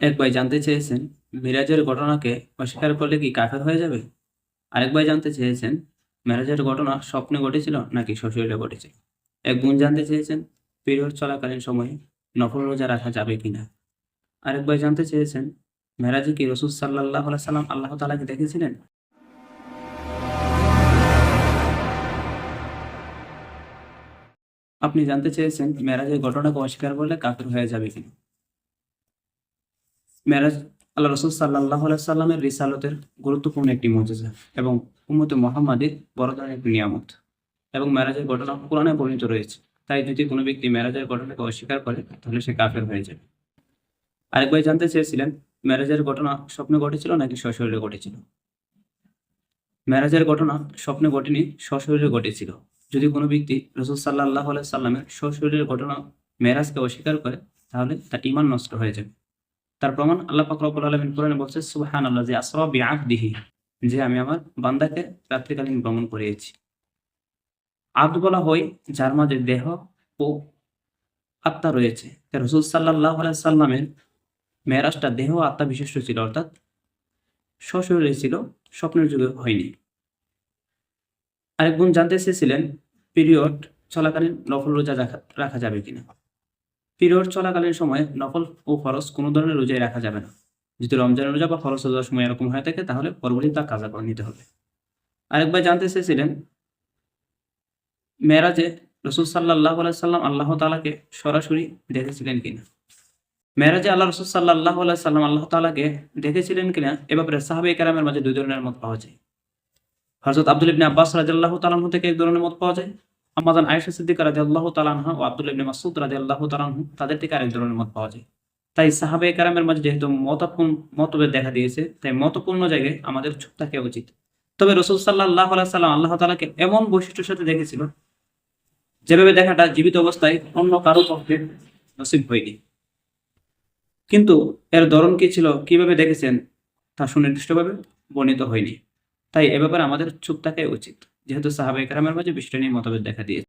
এক ভাই জানতে চেয়েছেন, মিরাজের ঘটনাকে অস্বীকার করলে কি কাফের হয়ে যাবে? আরেক ভাই জানতে চেয়েছেন, মেরাজের ঘটনা স্বপ্নে ঘটেছিল নাকি সশরীরে ঘটেছিল? এক বোন জানতে চেয়েছেন, পিরিয়ড চলাকালীন সময়ে নফল রোজা রাখা যাবে কিনা? আরেক ভাই জানতে চেয়েছেন, মেরাজে কি রসুল সাল্লাহ সাল্লাম আল্লাহ তাআলাকে দেখেছিলেন? আপনি জানতে চেয়েছেন, মেরাজের ঘটনাকে অস্বীকার করলে কাফের হয়ে যাবে কিনা? মেরাজ আল্লাহ রসুল সাল্লাহ সাল্লামের রিসালতের গুরুত্বপূর্ণ একটি মুজিজা এবং উম্মতে মুহাম্মাদের বড় ধরনের একটি নিয়ামত, এবং মেরাজের ঘটনা কোরআনে বর্ণিত রয়েছে। তাই যদি কোনো ব্যক্তি মেরাজের ঘটনাকে অস্বীকার করে তাহলে সে কাফের হয়ে যাবে। আরেক ভাই জানতে চেয়েছিলেন, মেরাজের ঘটনা স্বপ্নে ঘটেছিল নাকি সশরীরে ঘটেছিল? মেরাজের ঘটনা স্বপ্নে ঘটেনি, সশরীরে ঘটেছিল। যদি কোনো ব্যক্তি রসুল সাল্লাহ সাল্লামের সশরীরের ঘটনা মেরাজকে অস্বীকার করে তাহলে তার ঈমান নষ্ট হয়ে যাবে। তার প্রমাণ আল্লাহ পাক রব্বুল আলামিন কোরআনে বলছে, সুবহানাল্লাযী আসরা বিআবদিহি, যে আমি আমার বান্দাকে রাত্রিকালীন ভ্রমণ করিয়েছি। আব্দ বলা হয় যার মাঝে দেহ ও আত্মা রয়েছে। রাসূল সাল্লাল্লাহু আলাইহি সাল্লামের মেরাজটা দেহ ও আত্মা বিশিষ্ট ছিল, অর্থাৎ সশরীরে ছিল, স্বপ্নের যুগে হয়নি। আরেক বোন জানতে চেয়েছিলেন, পিরিয়ড চলাকালীন নফল রোজা রাখা যাবে কিনা? পিরিয়ড চলাকালীন সময়ে নফল ও ফরজ কোনো ধরনের রোজাই রাখা যাবে না। যদি রমজানের রোজা বা ফরজ রোজার সময় এরকম হয়ে থাকে তাহলে পরবর্তী তা কাজা করে নিতে হবে। আরেকবার জানতে চেয়েছিলেন, মেরাজে রসুল সাল্লাল্লাহু আলাইহি সাল্লাম আল্লাহ তাআলাকে সরাসরি দেখেছিলেন কিনা? মেরাজে আল্লাহ রসুল সাল্লাল্লাহু আলাইহি সাল্লাম আল্লাহ তাআলাকে দেখেছিলেন কিনা এ ব্যাপারে সাহাবায়ে কেরামের মাঝে দুই ধরনের মত পাওয়া যায়। হযরত আব্দুল্লাহ ইবনে আব্বাস রাদিয়াল্লাহু তাআলা আনহু থেকে এক ধরনের মত পাওয়া যায়। আম্মা জান আয়েশা সিদ্দিকা রাদিয়াল্লাহু তাআলা আনহা ও আব্দুল্লাহ ইবনে মাসউদ রাদিয়াল্লাহু তাআলা আনহু তাদের থেকে আরেক ধরনের মত পাওয়া যায়। তাই সাহাবায়ে কেরামের মাঝে যেহেতু মতভেদ দেখা দিয়েছে, তাই মতপূর্ণ জায়গায় আমাদের চুপ থাকা উচিত। তবে রাসূল সাল্লাল্লাহু আলাইহি সাল্লাম আল্লাহ তাআলাকে এমন বৈশিষ্ট্যের সাথে দেখেছিল যেভাবে দেখাটা জীবিত অবস্থায় অন্য কারো পক্ষে নসিব হয়নি। কিন্তু এর ধরন কি ছিল, কিভাবে দেখেছেন তা সুনির্দিষ্টভাবে বর্ণিত হয়নি। তাই এ ব্যাপারে আমাদের চুপ থাকাই উচিত, যেহেতু সাহাবায়ে কেরামের মাঝে বিষয়টা নিয়ে মতভেদ দেখা দিয়েছে।